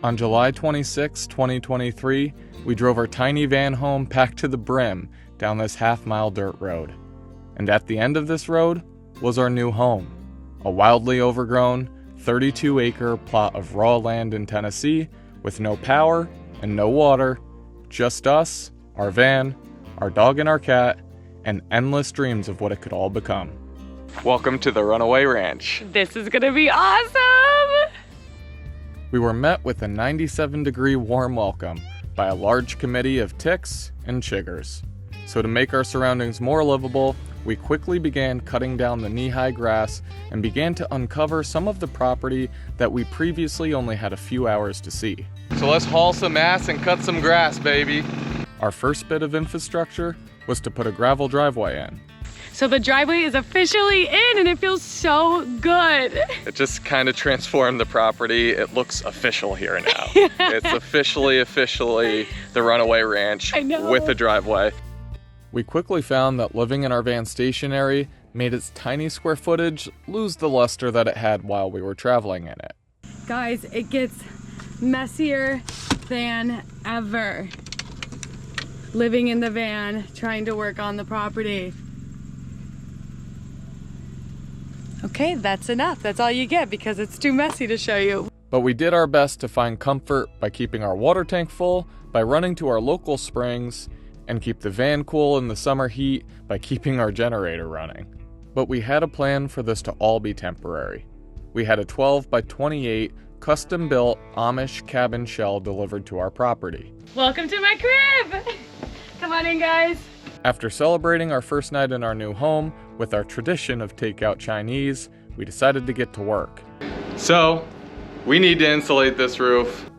On July 26, 2023, we drove our tiny van home packed to the brim down this half-mile dirt road. And at the end of this road was our new home, a wildly overgrown, 32-acre plot of raw land in Tennessee with no power and no water, just us, our van, our dog and our cat, and endless dreams of what it could all become. Welcome to the Runaway Ranch. This is gonna be awesome! We were met with a 97-degree warm welcome by a large committee of ticks and chiggers. So to make our surroundings more livable, we quickly began cutting down the knee-high grass and began to uncover some of the property that we previously only had a few hours to see. So let's haul some ass and cut some grass, baby. Our first bit of infrastructure was to put a gravel driveway in. So the driveway is officially in and it feels so good. It just kind of transformed the property. It looks official here now. It's officially the Runaway Ranch with a driveway. We quickly found that living in our van stationary made its tiny square footage lose the luster that it had while we were traveling in it. Guys, it gets messier than ever. Living in the van, trying to work on the property. Okay, that's enough. That's all you get because it's too messy to show you. But we did our best to find comfort by keeping our water tank full, by running to our local springs, and keep the van cool in the summer heat by keeping our generator running. But we had a plan for this to all be temporary. We had a 12 by 28 custom-built Amish cabin shell delivered to our property. Welcome to my crib! Come on in, guys. After celebrating our first night in our new home with our tradition of takeout Chinese, we decided to get to work. So, we need to insulate this roof.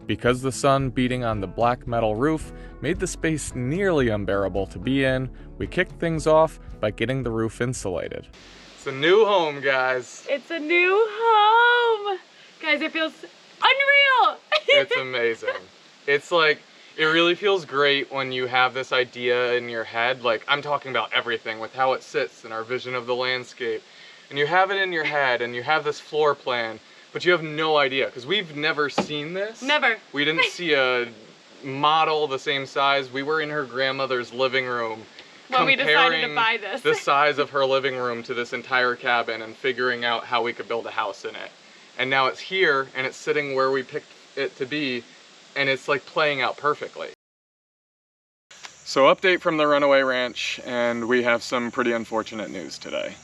Because the sun beating on the black metal roof made the space nearly unbearable to be in, we kicked things off by getting the roof insulated. It's a new home, guys. It's a new home! Guys, it feels unreal! It's amazing. It's like, it really feels great when you have this idea in your head. Like, I'm talking about everything with how it sits and our vision of the landscape. And you have it in your head and you have this floor plan, but you have no idea because we've never seen this. Never. We didn't see a model the same size. We were in her grandmother's living room when we decided to buy this. The size of her living room to this entire cabin and figuring out how we could build a house in it. And now it's here and it's sitting where we picked it to be. And it's like playing out perfectly. So update from the Runaway Ranch, and we have some pretty unfortunate news today.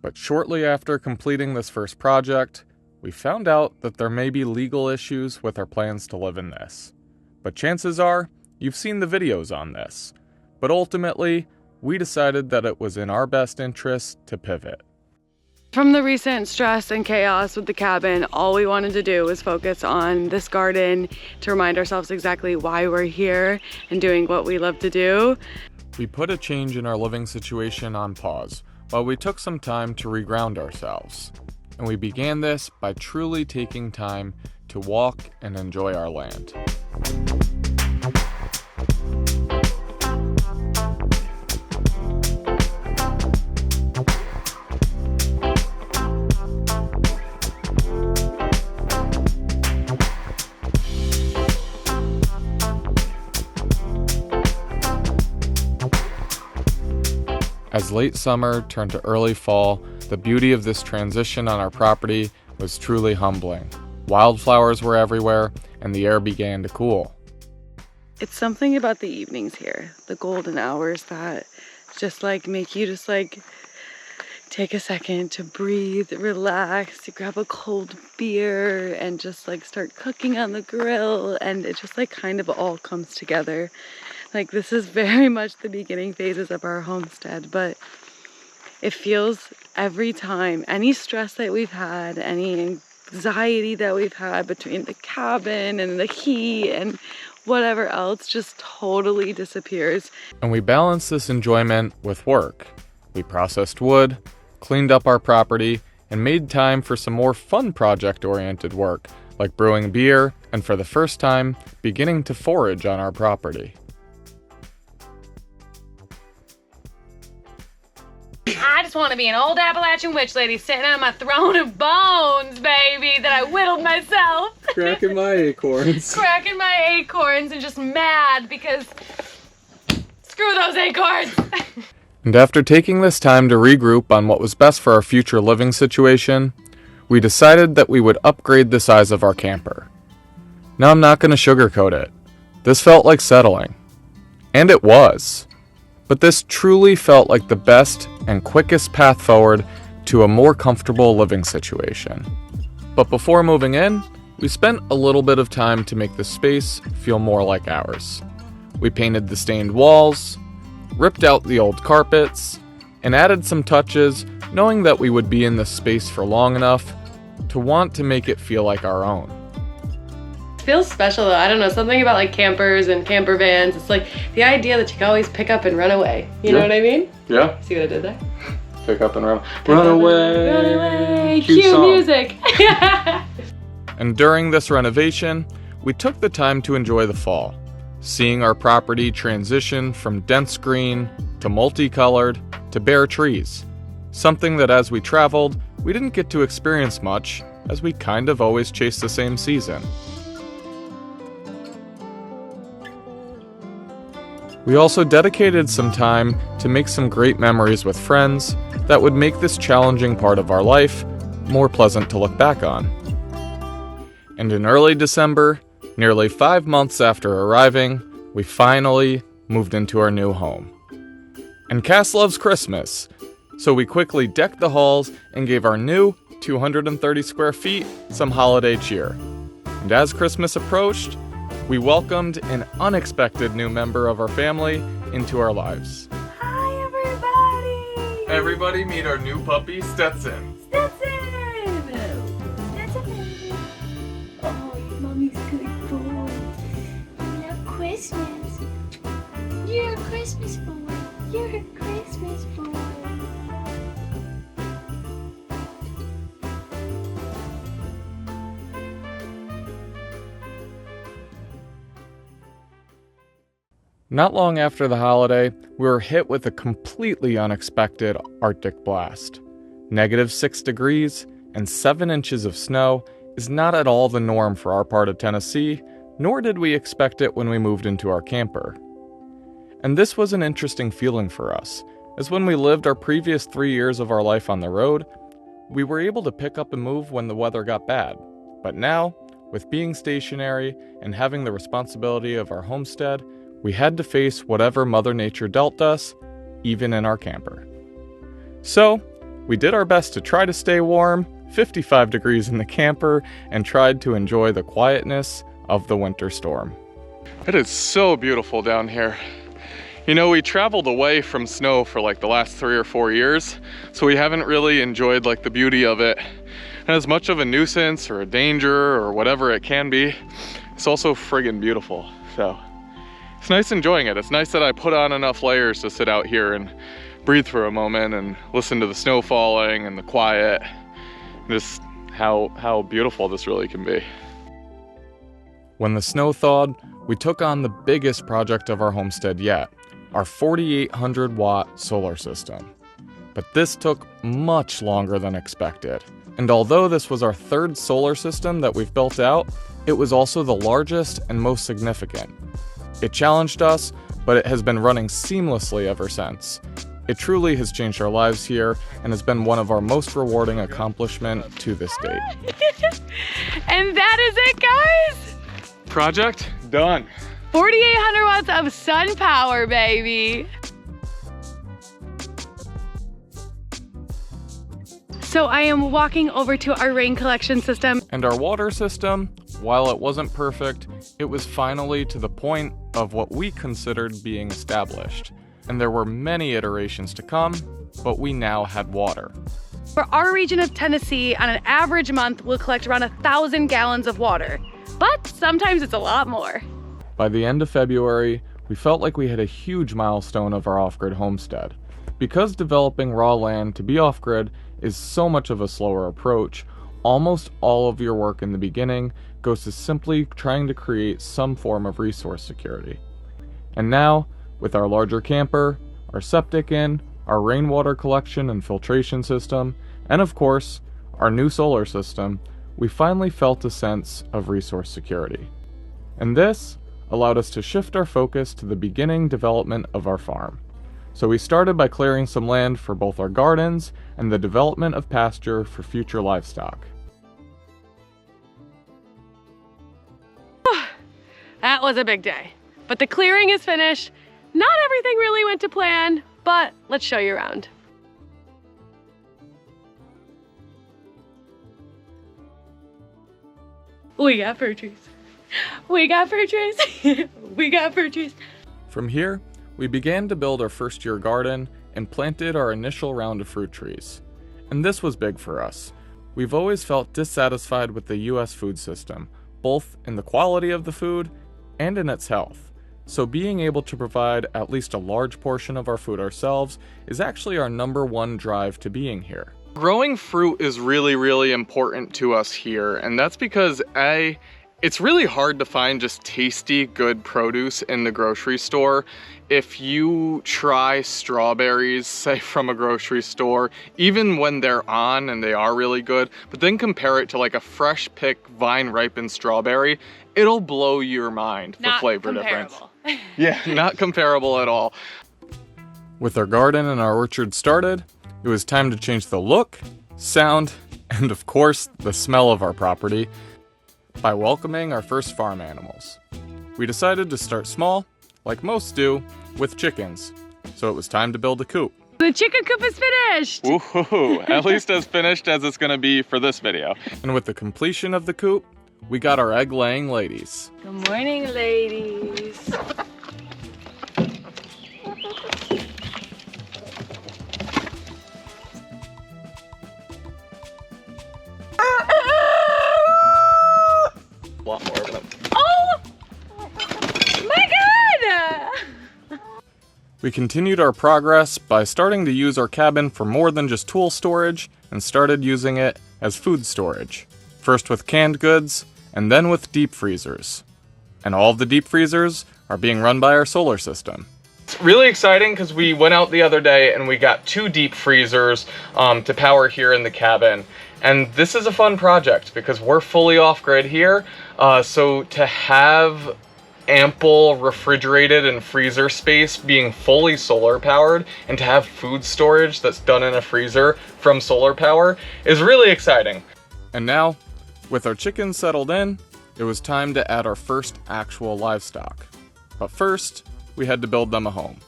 But shortly after completing this first project, we found out that there may be legal issues with our plans to live in this. But chances are, you've seen the videos on this. But ultimately, we decided that it was in our best interest to pivot. From the recent stress and chaos with the cabin, all we wanted to do was focus on this garden to remind ourselves exactly why we're here and doing what we love to do. We put a change in our living situation on pause while we took some time to reground ourselves. And we began this by truly taking time to walk and enjoy our land. As late summer turned to early fall, the beauty of this transition on our property was truly humbling. Wildflowers were everywhere, and the air began to cool. It's something about the evenings here, the golden hours that just like make you just like take a second to breathe, relax, to grab a cold beer and just like start cooking on the grill, and it just like kind of all comes together. Like, this is very much the beginning phases of our homestead, but it feels every time, any stress that we've had, any anxiety that we've had between the cabin and the heat and whatever else just totally disappears. And we balanced this enjoyment with work. We processed wood, cleaned up our property, and made time for some more fun project-oriented work, like brewing beer, and for the first time, beginning to forage on our property. I just want to be an old Appalachian witch lady sitting on my throne of bones, baby, that I whittled myself. Cracking my acorns. Cracking my acorns and just mad because screw those acorns. And after taking this time to regroup on what was best for our future living situation, we decided that we would upgrade the size of our camper. Now I'm not going to sugarcoat it. This felt like settling. And it was. But this truly felt like the best and quickest path forward to a more comfortable living situation. But before moving in, we spent a little bit of time to make the space feel more like ours. We painted the stained walls, ripped out the old carpets, and added some touches, knowing that we would be in this space for long enough to want to make it feel like our own. Feels special though. I don't know, something about like campers and camper vans. It's like the idea that you can always pick up and run away. You know what I mean? Yeah. See what I did there? Pick up and run. Run away. Run away. Cue music. And during this renovation, we took the time to enjoy the fall, seeing our property transition from dense green to multicolored to bare trees. Something that as we traveled, we didn't get to experience much, as we kind of always chased the same season. We also dedicated some time to make some great memories with friends that would make this challenging part of our life more pleasant to look back on. And in early December, nearly 5 months after arriving, we finally moved into our new home. And Cass loves Christmas, so we quickly decked the halls and gave our new 230 square feet some holiday cheer. And as Christmas approached, we welcomed an unexpected new member of our family into our lives. Hi, everybody! Everybody meet our new puppy, Stetson. Stetson! Stetson! Oh, mommy's good boy. You love Christmas. You're a Christmas boy. You're a Christmas boy. Not long after the holiday, we were hit with a completely unexpected Arctic blast. -6 degrees and 7 inches of snow is not at all the norm for our part of Tennessee, nor did we expect it when we moved into our camper. And this was an interesting feeling for us, as when we lived our previous 3 years of our life on the road, we were able to pick up and move when the weather got bad. But now, with being stationary and having the responsibility of our homestead, we had to face whatever Mother Nature dealt us, even in our camper. So, we did our best to try to stay warm, 55 degrees in the camper, and tried to enjoy the quietness of the winter storm. It is so beautiful down here. You know, we traveled away from snow for like the last 3 or 4 years, so we haven't really enjoyed like the beauty of it. And as much of a nuisance or a danger or whatever it can be, it's also friggin' beautiful, so. It's nice enjoying it. It's nice that I put on enough layers to sit out here and breathe for a moment and listen to the snow falling and the quiet. Just how beautiful this really can be. When the snow thawed, we took on the biggest project of our homestead yet, our 4,800 watt solar system. But this took much longer than expected. And although this was our 3rd solar system that we've built out, it was also the largest and most significant. It challenged us, but it has been running seamlessly ever since. It truly has changed our lives here and has been one of our most rewarding accomplishments to this date. And that is it, guys! Project done. 4,800 watts of sun power, baby! So I am walking over to our rain collection system. And our water system, while it wasn't perfect, it was finally to the point of what we considered being established. And there were many iterations to come, but we now had water. For our region of Tennessee, on an average month, we'll collect around 1,000 gallons of water. But sometimes it's a lot more. By the end of February, we felt like we had a huge milestone of our off-grid homestead. Because developing raw land to be off-grid is so much of a slower approach, almost all of your work in the beginning goes to simply trying to create some form of resource security. And now, with our larger camper, our septic in, our rainwater collection and filtration system, and of course, our new solar system, we finally felt a sense of resource security. And this allowed us to shift our focus to the beginning development of our farm. So we started by clearing some land for both our gardens and the development of pasture for future livestock. That was a big day, but the clearing is finished. Not everything really went to plan, but let's show you around. We got fir trees. We got fir trees. We got fir trees. From here, we began to build our first-year garden and planted our initial round of fruit trees. And this was big for us. We've always felt dissatisfied with the US food system, both in the quality of the food and in its health. So being able to provide at least a large portion of our food ourselves is actually our #1 drive to being here. Growing fruit is really important to us here, and that's because it's really hard to find just tasty, good produce in the grocery store. If you try strawberries, say from a grocery store, even when they're on and they are really good, but then compare it to like a fresh pick vine ripened strawberry, it'll blow your mind, the flavor difference. Yeah, not comparable at all. With our garden and our orchard started, it was time to change the look, sound, and of course, the smell of our property by welcoming our first farm animals. We decided to start small, like most do, with chickens. So it was time to build a coop. The chicken coop is finished! Woohoo! At least as finished as it's gonna be for this video. And with the completion of the coop, we got our egg-laying ladies. Good morning, ladies. A lot more of them. Oh! My God! We continued our progress by starting to use our cabin for more than just tool storage and started using it as food storage. First with canned goods, and then with deep freezers. And all of the deep freezers are being run by our solar system. It's really exciting because we went out the other day and we got 2 deep freezers to power here in the cabin. And this is a fun project because we're fully off-grid here. So to have ample refrigerated and freezer space being fully solar powered and to have food storage that's done in a freezer from solar power is really exciting. And now, with our chickens settled in, it was time to add our first actual livestock. But first, we had to build them a home.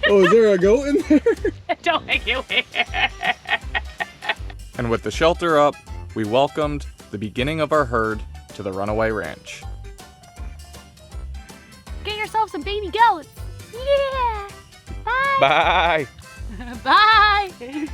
Oh, is there a goat in there? Don't make it weird. And with the shelter up, we welcomed the beginning of our herd to the Runaway Ranch. Get yourself some baby goats. Yeah. Bye. Bye! Bye.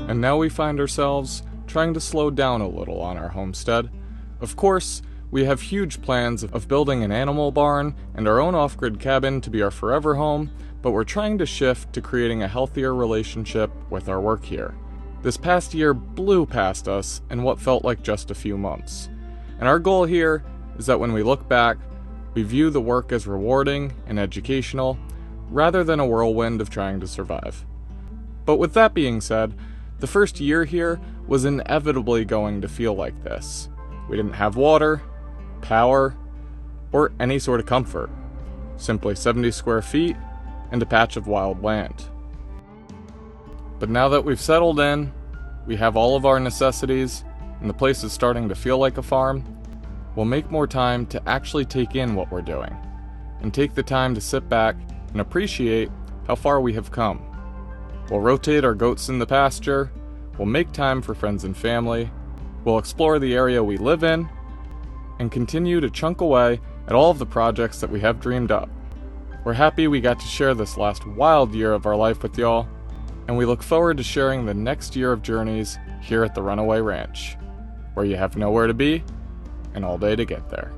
And now we find ourselves trying to slow down a little on our homestead. Of course, we have huge plans of building an animal barn and our own off-grid cabin to be our forever home, but we're trying to shift to creating a healthier relationship with our work here. This past year blew past us in what felt like just a few months. And our goal here is that when we look back, we view the work as rewarding and educational, rather than a whirlwind of trying to survive. But with that being said, the first year here was inevitably going to feel like this. We didn't have water, power, or any sort of comfort. Simply 70 square feet and a patch of wild land. But now that we've settled in, we have all of our necessities, and the place is starting to feel like a farm, we'll make more time to actually take in what we're doing, and take the time to sit back and appreciate how far we have come. We'll rotate our goats in the pasture, we'll make time for friends and family, we'll explore the area we live in, and continue to chunk away at all of the projects that we have dreamed up. We're happy we got to share this last wild year of our life with y'all, and we look forward to sharing the next year of journeys here at the Runaway Ranch, where you have nowhere to be and all day to get there.